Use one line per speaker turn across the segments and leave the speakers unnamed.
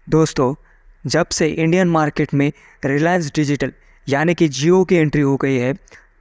दोस्तों, जब से इंडियन मार्केट में रिलायंस डिजिटल यानी कि जियो की एंट्री हो गई है,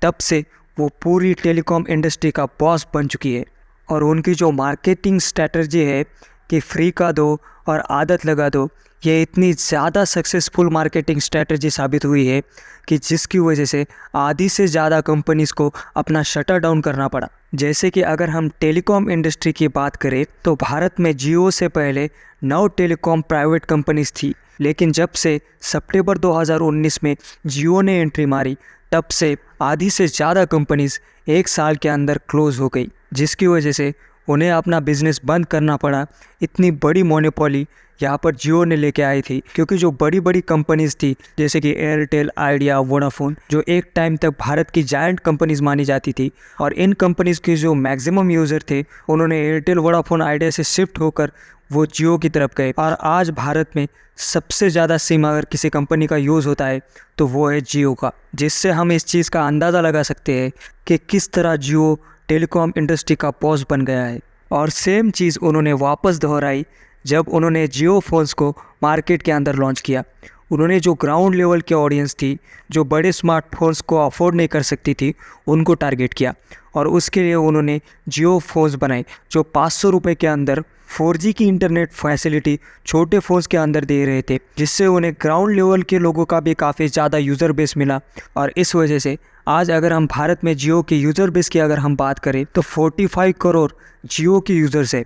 तब से वो पूरी टेलीकॉम इंडस्ट्री का बॉस बन चुकी है। और उनकी जो मार्केटिंग स्ट्रैटेजी है कि फ्री का दो और आदत लगा दो, ये इतनी ज़्यादा सक्सेसफुल मार्केटिंग स्ट्रैटेजी साबित हुई है कि जिसकी वजह से आधी से ज़्यादा कंपनीज़ को अपना शटर डाउन करना पड़ा। जैसे कि अगर हम टेलीकॉम इंडस्ट्री की बात करें तो भारत में जियो से पहले 9 टेलीकॉम प्राइवेट कंपनीज थी, लेकिन जब से सितंबर 2019 में जियो ने एंट्री मारी, तब से आधी से ज़्यादा कंपनीज एक साल के अंदर क्लोज हो गई, जिसकी वजह से उन्हें अपना बिजनेस बंद करना पड़ा। इतनी बड़ी मोनोपोली यहाँ पर जियो ने लेके आई थी, क्योंकि जो बड़ी बड़ी कंपनीज थी जैसे कि एयरटेल, आइडिया, वोडाफोन, जो एक टाइम तक भारत की जायंट कंपनीज मानी जाती थी, और इन कंपनीज के जो मैक्सिमम यूज़र थे उन्होंने एयरटेल, वोडाफोन, आइडिया से शिफ्ट होकर वो जियो की तरफ गए। और आज भारत में सबसे ज़्यादा सिम अगर किसी कंपनी का यूज़ होता है तो वो है जियो का, जिससे हम इस चीज़ का अंदाज़ा लगा सकते हैं कि किस तरह जियो टेलीकॉम इंडस्ट्री का बॉस बन गया है। और सेम चीज़ उन्होंने वापस दोहराई जब उन्होंने जियो फ़ोन्स को मार्केट के अंदर लॉन्च किया। उन्होंने जो ग्राउंड लेवल की ऑडियंस थी, जो बड़े स्मार्टफोन्स को अफोर्ड नहीं कर सकती थी, उनको टारगेट किया, और उसके लिए उन्होंने जियो फ़ोन्स बनाए जो 500 रुपये के अंदर 4G की इंटरनेट फैसिलिटी छोटे फ़ोन्स के अंदर दे रहे थे, जिससे उन्हें ग्राउंड लेवल के लोगों का भी काफ़ी ज़्यादा यूज़र बेस मिला। और इस वजह से आज अगर हम भारत में जियो के यूज़र बेस की अगर हम बात करें तो 45 करोड़ जियो के यूज़र्स है,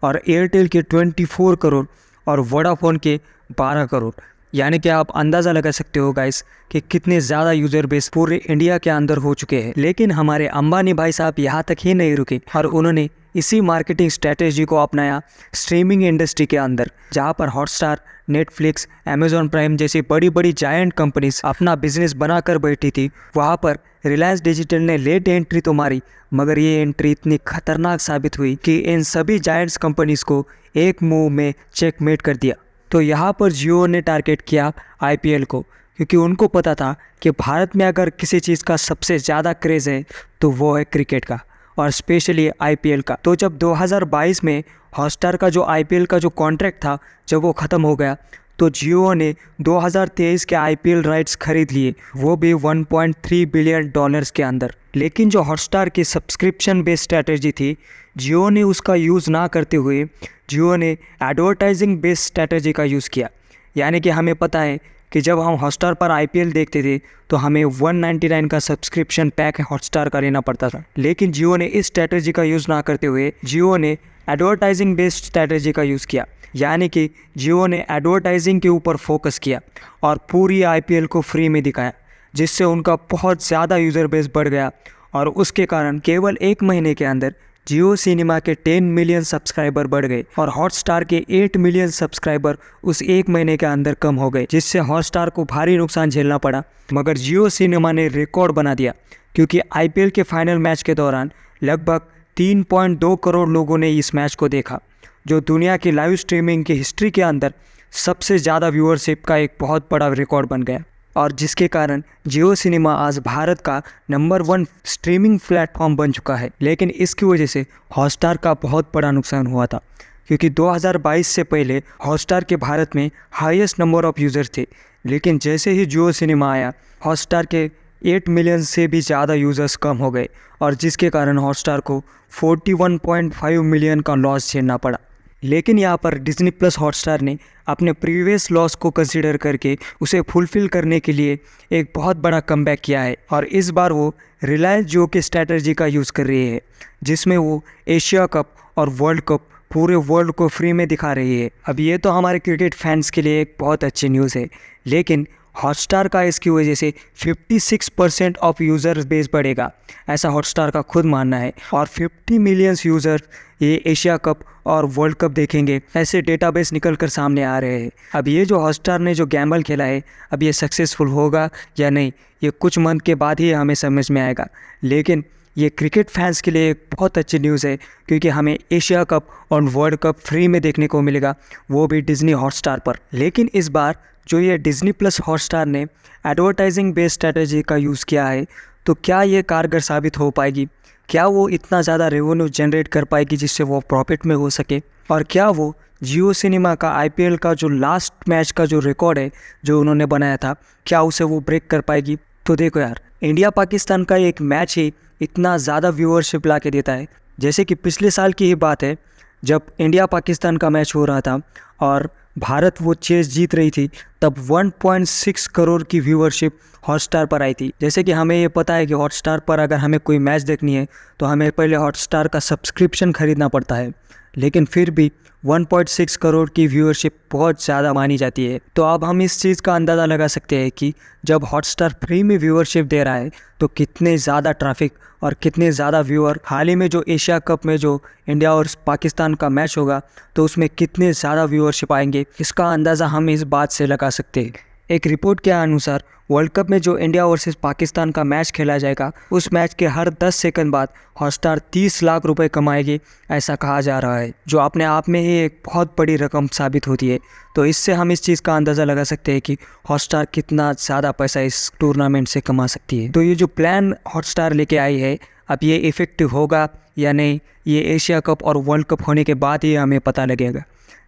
और एयरटेल के 24 करोड़ और वोडाफोन के 12 करोड़। यानी कि आप अंदाज़ा लगा सकते हो गाइस कि कितने ज़्यादा यूज़र बेस पूरे इंडिया के अंदर हो चुके हैं। लेकिन हमारे अंबानी भाई साहब यहाँ तक ही नहीं रुके, और उन्होंने इसी मार्केटिंग स्ट्रैटेजी को अपनाया स्ट्रीमिंग इंडस्ट्री के अंदर, जहाँ पर हॉटस्टार, नेटफ्लिक्स, अमेजॉन प्राइम जैसी बड़ी बड़ी जायंट कंपनीज अपना बिजनेस बनाकर बैठी थी। वहाँ पर रिलायंस डिजिटल ने लेट एंट्री तो मारी, मगर ये एंट्री इतनी खतरनाक साबित हुई कि इन सभी जायंट्स कंपनीज को एक मुंह में चेकमेट कर दिया। तो यहाँ पर जियो ने टारगेट किया IPL को, क्योंकि उनको पता था कि भारत में अगर किसी चीज़ का सबसे ज़्यादा क्रेज़ है तो वो है क्रिकेट का, और स्पेशली IPL का। तो जब 2022 में हॉटस्टार का जो IPL का जो कॉन्ट्रैक्ट था, जब वो ख़त्म हो गया, तो जियो ने 2023 के IPL राइट्स खरीद लिए, वो भी $1.3 बिलियन के अंदर। लेकिन जो हॉटस्टार की सब्सक्रिप्शन बेस्ड स्ट्रैटेजी थी, जियो ने उसका यूज़ ना करते हुए जियो ने एडवर्टाइजिंग बेस्ड स्ट्रैटेजी का यूज़ किया। यानी कि हमें पता है कि जब हम हॉटस्टार पर IPL देखते थे तो हमें 199 का सब्सक्रिप्शन पैक हॉटस्टार का लेना पड़ता था, लेकिन जियो ने इस स्ट्रैटेजी का यूज़ ना करते हुए जियो ने एडवर्टाइजिंग बेस्ड स्ट्रैटेजी का यूज़ किया। यानी कि जियो ने एडवर्टाइजिंग के ऊपर फोकस किया और पूरी IPL को फ्री में दिखाया, जिससे उनका बहुत ज़्यादा यूज़र बेस बढ़ गया। और उसके कारण केवल एक महीने के अंदर जियो सिनेमा के 10 मिलियन सब्सक्राइबर बढ़ गए, और हॉटस्टार के 8 मिलियन सब्सक्राइबर उस एक महीने के अंदर कम हो गए, जिससे हॉटस्टार को भारी नुकसान झेलना पड़ा। मगर जियो सिनेमा ने रिकॉर्ड बना दिया, क्योंकि IPL के फाइनल मैच के दौरान लगभग 3.2 करोड़ लोगों ने इस मैच को देखा, जो दुनिया की लाइव स्ट्रीमिंग की हिस्ट्री के अंदर सबसे ज़्यादा व्यूअरशिप का एक बहुत बड़ा रिकॉर्ड बन गया, और जिसके कारण जियो सिनेमा आज भारत का नंबर 1 स्ट्रीमिंग प्लेटफॉर्म बन चुका है। लेकिन इसकी वजह से हॉटस्टार का बहुत बड़ा नुकसान हुआ था, क्योंकि 2022 से पहले हॉटस्टार के भारत में हाईएस्ट नंबर ऑफ यूज़र्स थे, लेकिन जैसे ही जियो सिनेमा आया, हॉटस्टार के 8 मिलियन से भी ज़्यादा यूज़र्स कम हो गए, और जिसके कारण हॉटस्टार को 41.5 मिलियन का लॉस झेलना पड़ा। लेकिन यहाँ पर डिज्नी प्लस हॉटस्टार ने अपने प्रीवियस लॉस को कंसीडर करके उसे फुलफ़िल करने के लिए एक बहुत बड़ा कमबैक किया है, और इस बार वो रिलायंस जियो के स्ट्रैटेजी का यूज़ कर रही है, जिसमें वो एशिया कप और वर्ल्ड कप पूरे वर्ल्ड को फ्री में दिखा रही है। अब ये तो हमारे क्रिकेट फैंस के लिए एक बहुत अच्छी न्यूज़ है, लेकिन हॉटस्टार का इसकी वजह से 56% ऑफ यूज़र बेस बढ़ेगा, ऐसा हॉटस्टार का खुद मानना है, और 50 मिलियन यूज़र ये एशिया कप और वर्ल्ड कप देखेंगे, ऐसे डेटाबेस निकल कर सामने आ रहे हैं। अब ये जो हॉटस्टार ने जो गैम्बल खेला है, अब ये सक्सेसफुल होगा या नहीं, ये कुछ मंथ के बाद ही हमें समझ में आएगा। लेकिन ये क्रिकेट फैंस के लिए एक बहुत अच्छी न्यूज़ है, क्योंकि हमें एशिया कप और वर्ल्ड कप फ्री में देखने को मिलेगा, वो भी डिज्नी हॉटस्टार पर। लेकिन इस बार जो ये डिज्नी प्लस हॉटस्टार ने एडवर्टाइजिंग बेस्ड स्ट्रैटेजी का यूज़ किया है, तो क्या ये कारगर साबित हो पाएगी? क्या वो इतना ज़्यादा रेवेन्यू जनरेट कर पाएगी जिससे वो प्रॉफिट में हो सके, और क्या वो जियो सिनेमा का आईपीएल का जो लास्ट मैच का जो रिकॉर्ड है जो उन्होंने बनाया था, क्या उसे वो ब्रेक कर पाएगी। तो देखो यार, इंडिया पाकिस्तान का एक मैच ही इतना ज़्यादा व्यूअरशिप ला के देता है। जैसे कि पिछले साल की ही बात है, जब इंडिया पाकिस्तान का मैच हो रहा था और भारत वो चेस जीत रही थी, तब 1.6 करोड़ की व्यूअरशिप हॉटस्टार पर आई थी। जैसे कि हमें ये पता है कि हॉटस्टार पर अगर हमें कोई मैच देखनी है तो हमें पहले हॉटस्टार का सब्सक्रिप्शन खरीदना पड़ता है, लेकिन फिर भी 1.6 करोड़ की व्यूअरशिप बहुत ज़्यादा मानी जाती है। तो अब हम इस चीज़ का अंदाज़ा लगा सकते हैं कि जब हॉटस्टार फ्री में व्यूअरशिप दे रहा है तो कितने ज़्यादा ट्रैफिक और कितने ज़्यादा व्यूअर, हाल ही में जो एशिया कप में जो इंडिया और पाकिस्तान का मैच होगा तो उसमें कितने ज़्यादा व्यूअरशिप आएंगे, इसका अंदाज़ा हम इस बात से लगा सकते हैं। एक रिपोर्ट के अनुसार वर्ल्ड कप में जो इंडिया वर्सेस पाकिस्तान का मैच खेला जाएगा, उस मैच के हर 10 सेकंड बाद हॉटस्टार 30 लाख रुपए कमाएगी, ऐसा कहा जा रहा है, जो अपने आप में ही एक बहुत बड़ी रकम साबित होती है। तो इससे हम इस चीज़ का अंदाज़ा लगा सकते हैं कि हॉटस्टार कितना ज़्यादा पैसा इस टूर्नामेंट से कमा सकती है। तो ये जो प्लान हॉटस्टार लेके आई है, अब ये इफ़ेक्टिव होगा या नहीं, ये एशिया कप और वर्ल्ड कप होने के बाद ही हमें पता लगेगा।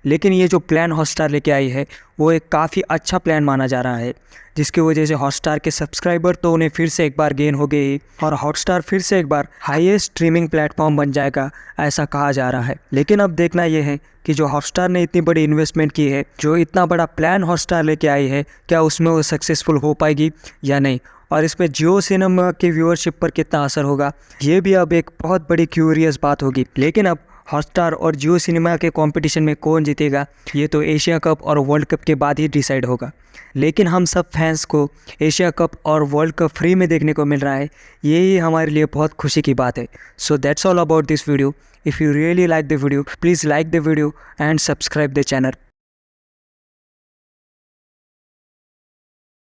लेकिन ये जो प्लान हॉटस्टार लेके आई है वो एक काफ़ी अच्छा प्लान माना जा रहा है, जिसकी वजह से हॉटस्टार के सब्सक्राइबर तो उन्हें फिर से एक बार गेन हो गए और हॉटस्टार फिर से एक बार हाईएस्ट स्ट्रीमिंग प्लेटफॉर्म बन जाएगा, ऐसा कहा जा रहा है। लेकिन अब देखना यह है कि जो हॉटस्टार ने इतनी बड़ी इन्वेस्टमेंट की है, जो इतना बड़ा प्लान हॉटस्टार लेके आई है, क्या उसमें वो सक्सेसफुल हो पाएगी या नहीं, और इसमें जियो सिनेमा की व्यूअरशिप पर कितना असर होगा, ये भी अब एक बहुत बड़ी क्यूरियस बात होगी। लेकिन अब हॉटस्टार और जियो सिनेमा के कंपटीशन में कौन जीतेगा, ये तो एशिया कप और वर्ल्ड कप के बाद ही डिसाइड होगा। लेकिन हम सब फैंस को एशिया कप और वर्ल्ड कप फ्री में देखने को मिल रहा है, यही हमारे लिए बहुत खुशी की बात है। So that's all about this video. If you really like the video, please like the video and subscribe the channel.